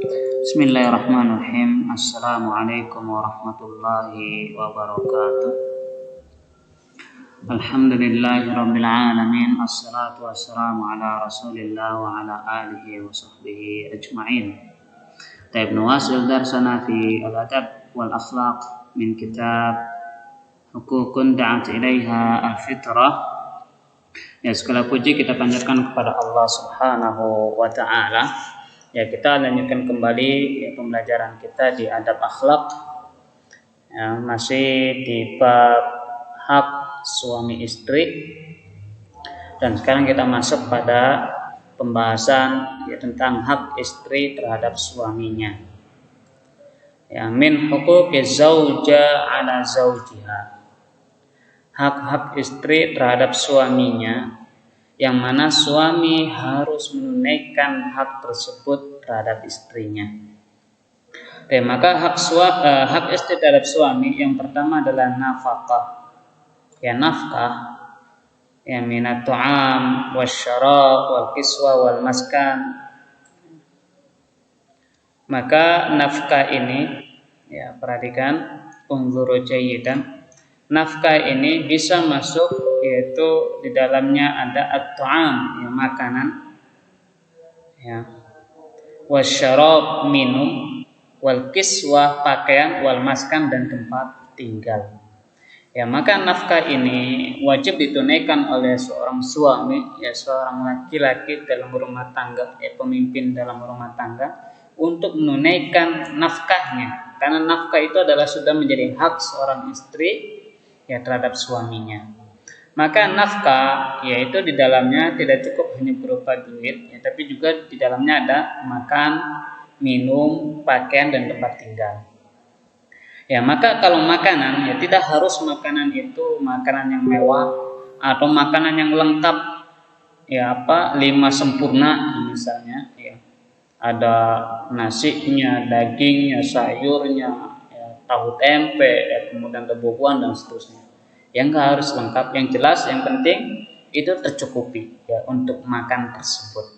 Bismillahirrahmanirrahim. Assalamualaikum warahmatullahi wabarakatuh. Alhamdulillahirabbil alamin. Assalatu wassalamu ala Rasulillah wa ala alihi wa sahbihi ajma'in. Taib nuwasil darsana fi al-adab wal akhlaq min kitab Hukukun da'at ilaiha al-fitrah. Ya, segala puji kita panjatkan kepada Allah Subhanahu wa ta'ala. Ya, kita lanjutkan kembali pembelajaran kita di adab akhlak. Ya, masih di bab hak suami istri. Dan sekarang kita masuk pada pembahasan tentang hak istri terhadap suaminya. Ya, min huquqi zauja ala zaujiha. Hak-hak istri terhadap suaminya, yang mana suami harus menunaikan hak tersebut terhadap istrinya. Oke, maka hak istri terhadap suami yang pertama adalah nafkah. Ya, nafkah ya minat ta'am wasyarab wal kiswa wal maskan. Maka nafkah ini, ya perhatikan, unzuru jayyidan. Nafkah ini bisa masuk, yaitu di dalamnya ada at-ta'am, ya makanan, ya, wasyarab minum, wal kiswah pakaian, wal maskan dan tempat tinggal. Ya, maka nafkah ini wajib ditunaikan oleh seorang suami, ya seorang laki-laki dalam rumah tangga, ya pemimpin dalam rumah tangga, untuk menunaikan nafkahnya, karena nafkah itu adalah sudah menjadi hak seorang istri ya terhadap suaminya. Maka nafkah yaitu di dalamnya tidak cukup hanya berupa duit, ya, tapi juga di dalamnya ada makan, minum, pakaian dan tempat tinggal. Ya, maka kalau makanan, ya tidak harus makanan itu makanan yang mewah atau makanan yang lengkap, ya 5 sempurna misalnya, ya. Ada nasinya, dagingnya, sayurnya, ya, tahu tempe, ya, kemudian tebubuan dan seterusnya. Yang enggak harus lengkap, yang jelas yang penting itu tercukupi ya untuk makan tersebut.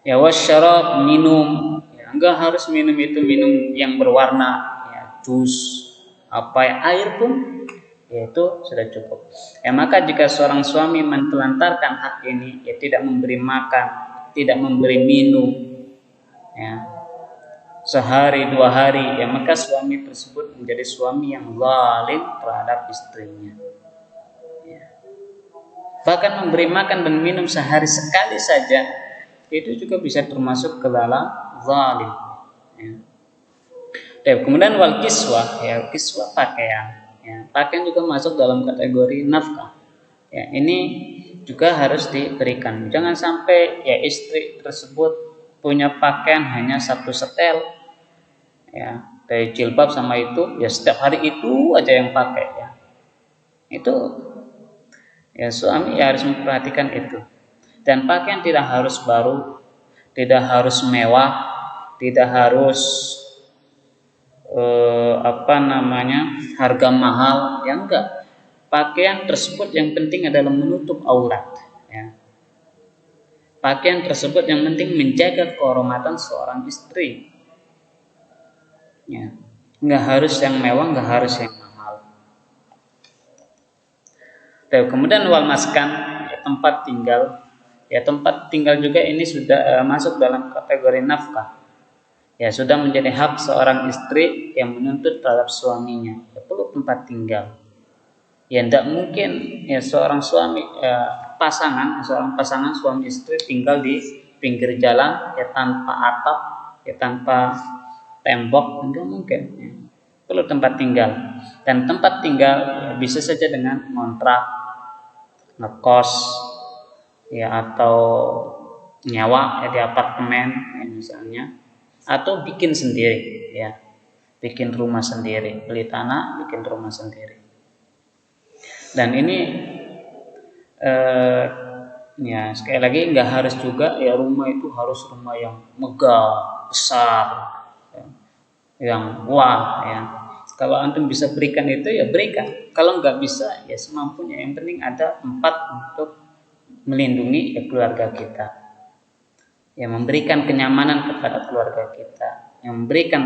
Ya, wasyarab minum, ya enggak harus minum itu minum yang berwarna, ya jus, air pun ya itu sudah cukup. Ya, maka jika seorang suami mentelantarkan hak ini, ya tidak memberi makan, tidak memberi minum, ya sehari 2 hari, ya maka suami tersebut menjadi suami yang zalim terhadap istrinya. Ya. Bahkan memberi makan dan minum sehari sekali saja itu juga bisa termasuk ke dalam zalim. Ya. Kemudian wal kiswah, ya kiswah pakaian. Ya, pakaian juga masuk dalam kategori nafkah. Ya, ini juga harus diberikan. Jangan sampai ya istri tersebut punya pakaian hanya 1 setel, ya dari jilbab sama itu, ya setiap hari itu aja yang pakai, ya itu ya suami ya harus memperhatikan itu. Dan pakaian tidak harus baru, tidak harus mewah, tidak harus harga mahal, ya enggak. Pakaian tersebut yang penting adalah menutup aurat, ya. Pakaian tersebut yang penting menjaga kehormatan seorang istri. Ya, nggak harus yang mewah, nggak harus yang mahal. Kemudian wal maskan, ya, tempat tinggal. Ya, tempat tinggal juga ini sudah masuk dalam kategori nafkah. Ya, sudah menjadi hak seorang istri yang menuntut terhadap suaminya. Ya, perlu tempat tinggal. Ya, tidak mungkin ya seorang suami seorang pasangan suami istri tinggal di pinggir jalan ya tanpa atap, ya tanpa tembok, enggak mungkin, ya. Perlu tempat tinggal. Dan tempat tinggal ya, bisa saja dengan ngontrak, ngekos, ya atau nyewa ya, di apartemen ya, misalnya, atau bikin sendiri, ya bikin rumah sendiri, beli tanah, bikin rumah sendiri. Dan ini ya sekali lagi nggak harus juga ya rumah itu harus rumah yang megah, besar, yang wah, ya. Kalau antum bisa berikan itu ya berikan. Kalau nggak bisa ya semampunya. Yang penting ada tempat untuk melindungi ya keluarga kita. yang memberikan kenyamanan kepada keluarga kita, yang memberikan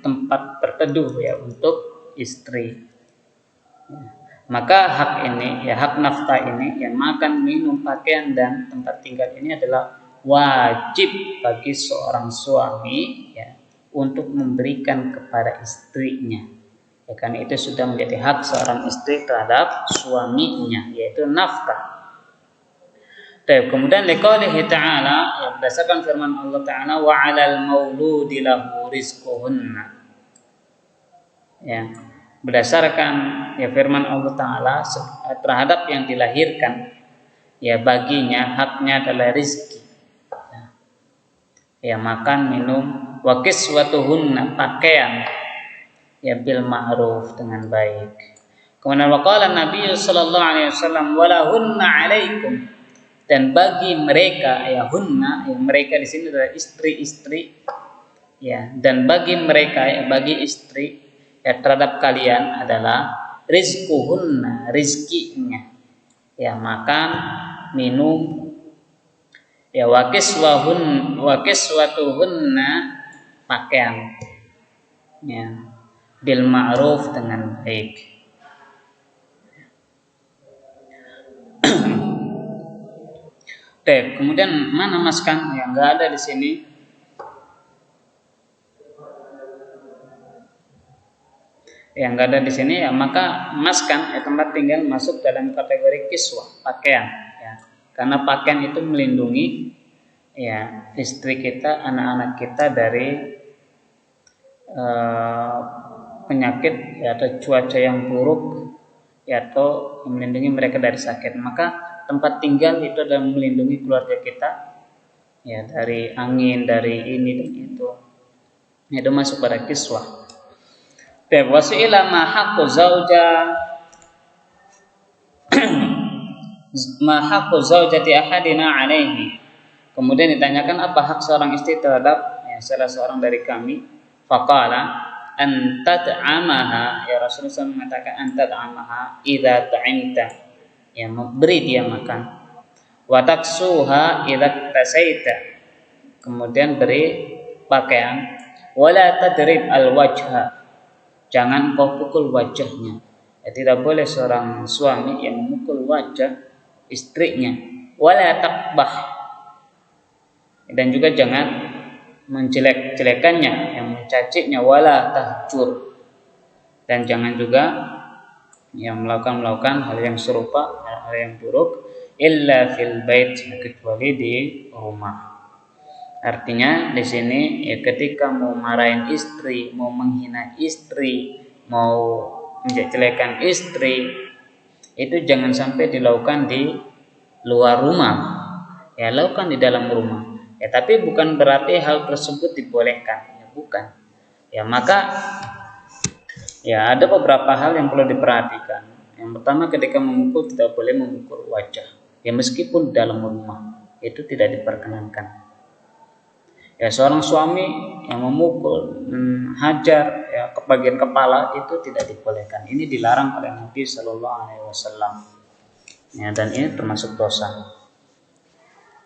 tempat berteduh ya untuk istri. Ya. Maka hak ini, ya hak nafkah ini, yang makan, minum, pakaian dan tempat tinggal ini adalah wajib bagi seorang suami ya untuk memberikan kepada istrinya. Ya, karena itu sudah menjadi hak seorang istri terhadap suaminya, yaitu nafkah. Kemudian liqaulihi ta'ala, ya, berdasarkan firman Allah Ta'ala, wa 'alal mauludi lahu rizquhunna. Ya, berdasarkan ya firman Allah Ta'ala terhadap yang dilahirkan, ya baginya haknya adalah rizki. Ya, makan, minum, wa kiswatuhunna, pakaian, ya bil ma'ruf, dengan baik. Kemudian waqala Nabi sallallahu alaihi wasallam walahunna 'alaikum, dan bagi mereka, ya hunna, ya mereka di sini adalah istri-istri, ya, dan bagi mereka, ya bagi istri, ya terhadap kalian adalah rizquhunna, rizkinya, ya makan, minum, ya wa kiswatuhunna, pakaian, ya bil ma'ruf, dengan baik. Kemudian mana maskan? Yang enggak ada di sini. Yang enggak ada di sini, ya maka maskan, ya tempat tinggal, masuk dalam kategori kiswah, pakaian, ya. Karena pakaian itu melindungi ya istri kita, anak-anak kita dari penyakit ya, atau cuaca yang buruk, ya, atau melindungi mereka dari sakit. Maka tempat tinggal itu adalah melindungi keluarga kita ya dari angin, dari ini dan itu. Itu masuk pada kiswah. Wasu'ila ma haqqu zauja ma haqqu zaujati ahadina alaihi. Kemudian ditanyakan apa hak seorang istri terhadap ya, salah seorang dari kami. Faqala antad'amaha, ya Rasulullah SAW mengatakan antad'amaha idza ta'imta, ya beri dia makan. Wa taksuha idza tasaita, kemudian beri pakaian. Wala tadrib al-wajha, jangan kau pukul wajahnya. Ya, tidak boleh seorang suami yang memukul wajah istrinya. Wala taqbah, dan juga jangan menjelek-jelekannya, yang mencacitnya. Wala tahjur, dan jangan juga yang melakukan hal yang serupa, hal yang buruk. Illa fil bait, kecuali di rumah. Artinya di sini ya ketika mau marahin istri, mau menghina istri, mau menjelekkan istri, itu jangan sampai dilakukan di luar rumah. Ya lakukan di dalam rumah. Ya tapi bukan berarti hal tersebut dibolehkan, ya bukan. Ya maka ya ada beberapa hal yang perlu diperhatikan. Yang pertama, ketika memukul tidak boleh memukul wajah. Ya meskipun dalam rumah itu tidak diperkenankan. Ya seorang suami yang memukul, hajar ya ke bagian kepala itu tidak dibolehkan. Ini dilarang oleh Nabi Shallallahu Alaihi Wasallam. Ya dan ini termasuk dosa.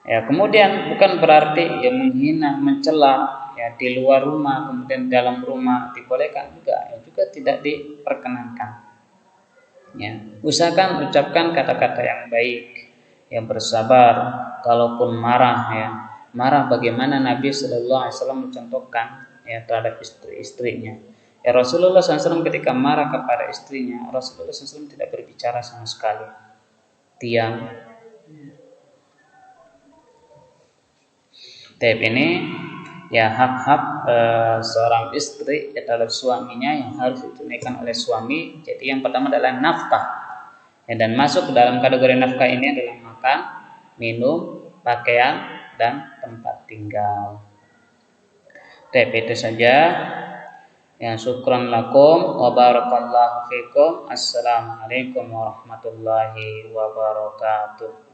Ya kemudian bukan berarti ya menghina, mencela ya di luar rumah, kemudian dalam rumah dibolehkan, enggak, ya juga tidak diperkenankan. Ya usahakan ucapkan kata-kata yang baik, yang bersabar, kalaupun marah ya. Marah bagaimana Nabi Shallallahu Alaihi Wasallam mencontohkan ya terhadap istri-istrinya. Ya Rasulullah SAW ketika marah kepada istrinya, Rasulullah SAW tidak berbicara sama sekali, diam. Tapi ini ya hak-hak seorang istri terhadap suaminya yang harus ditunaikan oleh suami. Jadi yang pertama adalah nafkah. Ya, dan masuk ke dalam kategori nafkah ini adalah makan, minum, pakaian, dan tempat tinggal. Itu saja. Ya, syukran lakum wa barakallahu fikum. Assalamualaikum warahmatullahi wabarakatuh.